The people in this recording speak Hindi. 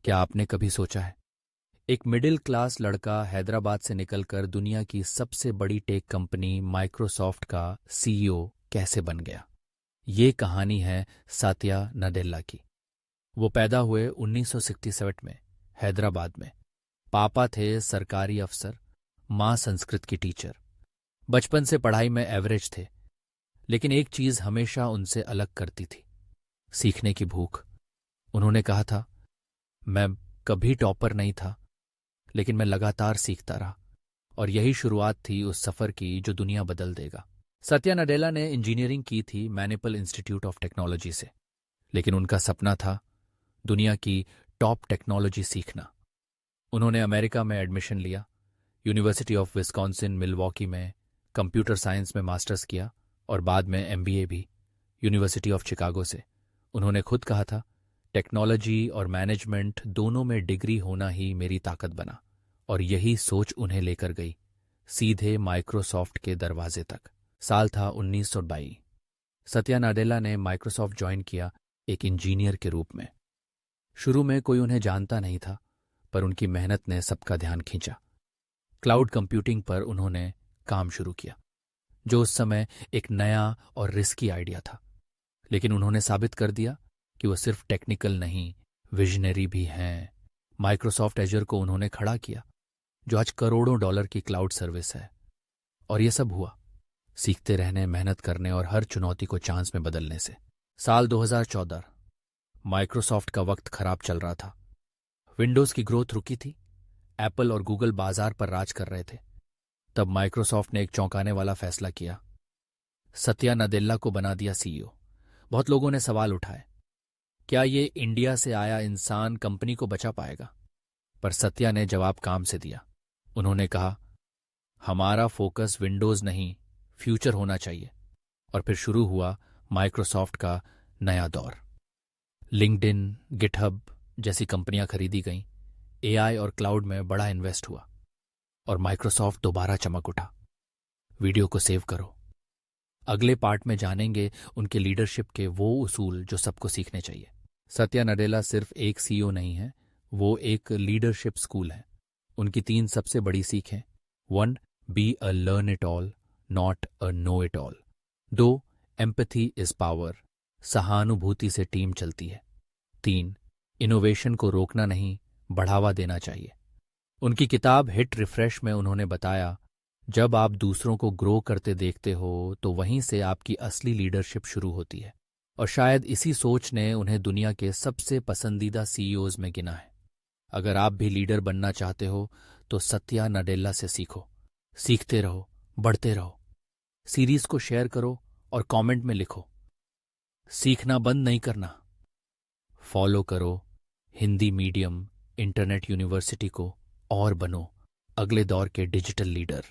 क्या आपने कभी सोचा है, एक मिडिल क्लास लड़का हैदराबाद से निकलकर दुनिया की सबसे बड़ी टेक कंपनी माइक्रोसॉफ्ट का सीईओ कैसे बन गया? ये कहानी है सात्या नडेल्ला की। वो पैदा हुए 1967 में हैदराबाद में। पापा थे सरकारी अफसर, माँ संस्कृत की टीचर। बचपन से पढ़ाई में एवरेज थे, लेकिन एक चीज हमेशा उनसे अलग करती थी, सीखने की भूख। उन्होंने कहा था, मैं कभी टॉपर नहीं था, लेकिन मैं लगातार सीखता रहा, और यही शुरुआत थी उस सफर की जो दुनिया बदल देगा। सत्या नडेला ने इंजीनियरिंग की थी मैनिपल इंस्टीट्यूट ऑफ टेक्नोलॉजी से, लेकिन उनका सपना था दुनिया की टॉप टेक्नोलॉजी सीखना। उन्होंने अमेरिका में एडमिशन लिया, यूनिवर्सिटी ऑफ विस्कॉन्सिन मिलवॉकी में कंप्यूटर साइंस में मास्टर्स किया, और बाद में एमबीए भी यूनिवर्सिटी ऑफ शिकागो से। उन्होंने खुद कहा था, टेक्नोलॉजी और मैनेजमेंट दोनों में डिग्री होना ही मेरी ताकत बना, और यही सोच उन्हें लेकर गई सीधे माइक्रोसॉफ्ट के दरवाजे तक। साल था 1922। सत्या नाडेला ने माइक्रोसॉफ्ट ज्वाइन किया एक इंजीनियर के रूप में। शुरू में कोई उन्हें जानता नहीं था, पर उनकी मेहनत ने सबका ध्यान खींचा। क्लाउड कंप्यूटिंग पर उन्होंने काम शुरू किया, जो उस समय एक नया और रिस्की आइडिया था। लेकिन उन्होंने साबित कर दिया कि वो सिर्फ टेक्निकल नहीं, विजनरी भी हैं। माइक्रोसॉफ्ट एजर को उन्होंने खड़ा किया, जो आज करोड़ों डॉलर की क्लाउड सर्विस है। और ये सब हुआ सीखते रहने, मेहनत करने और हर चुनौती को चांस में बदलने से। साल 2014। माइक्रोसॉफ्ट का वक्त खराब चल रहा था। विंडोज की ग्रोथ रुकी थी, एप्पल और गूगल बाजार पर राज कर रहे थे। तब माइक्रोसॉफ्ट ने एक चौंकाने वाला फैसला किया, सत्या नडेल्ला को बना दिया सीईओ। बहुत लोगों ने सवाल उठाए, क्या ये इंडिया से आया इंसान कंपनी को बचा पाएगा? पर सत्या ने जवाब काम से दिया। उन्होंने कहा, हमारा फोकस विंडोज नहीं, फ्यूचर होना चाहिए। और फिर शुरू हुआ माइक्रोसॉफ्ट का नया दौर। लिंक्डइन, गिटहब जैसी कंपनियां खरीदी गईं, एआई और क्लाउड में बड़ा इन्वेस्ट हुआ, और माइक्रोसॉफ्ट दोबारा चमक उठा। वीडियो को सेव करो। अगले पार्ट में जानेंगे उनके लीडरशिप के वो उसूल जो सबको सीखने चाहिए। सत्या नडेला सिर्फ एक सीईओ नहीं है, वो एक लीडरशिप स्कूल है। उनकी 3 सबसे बड़ी सीखें। 1. Be a learn it all, not a know it all. 2. Empathy is power, सहानुभूति से टीम चलती है। 3. इनोवेशन को रोकना नहीं, बढ़ावा देना चाहिए। उनकी किताब हिट रिफ्रेश में उन्होंने बताया, जब आप दूसरों को ग्रो करते देखते हो तो वहीं से आपकी असली लीडरशिप शुरू होती है। और शायद इसी सोच ने उन्हें दुनिया के सबसे पसंदीदा सीईओज में गिना है। अगर आप भी लीडर बनना चाहते हो तो सत्या नडेल्ला से सीखो। सीखते रहो, बढ़ते रहो। सीरीज को शेयर करो और कमेंट में लिखो, सीखना बंद नहीं करना। फॉलो करो हिंदी मीडियम इंटरनेट यूनिवर्सिटी को और बनो अगले दौर के डिजिटल लीडर।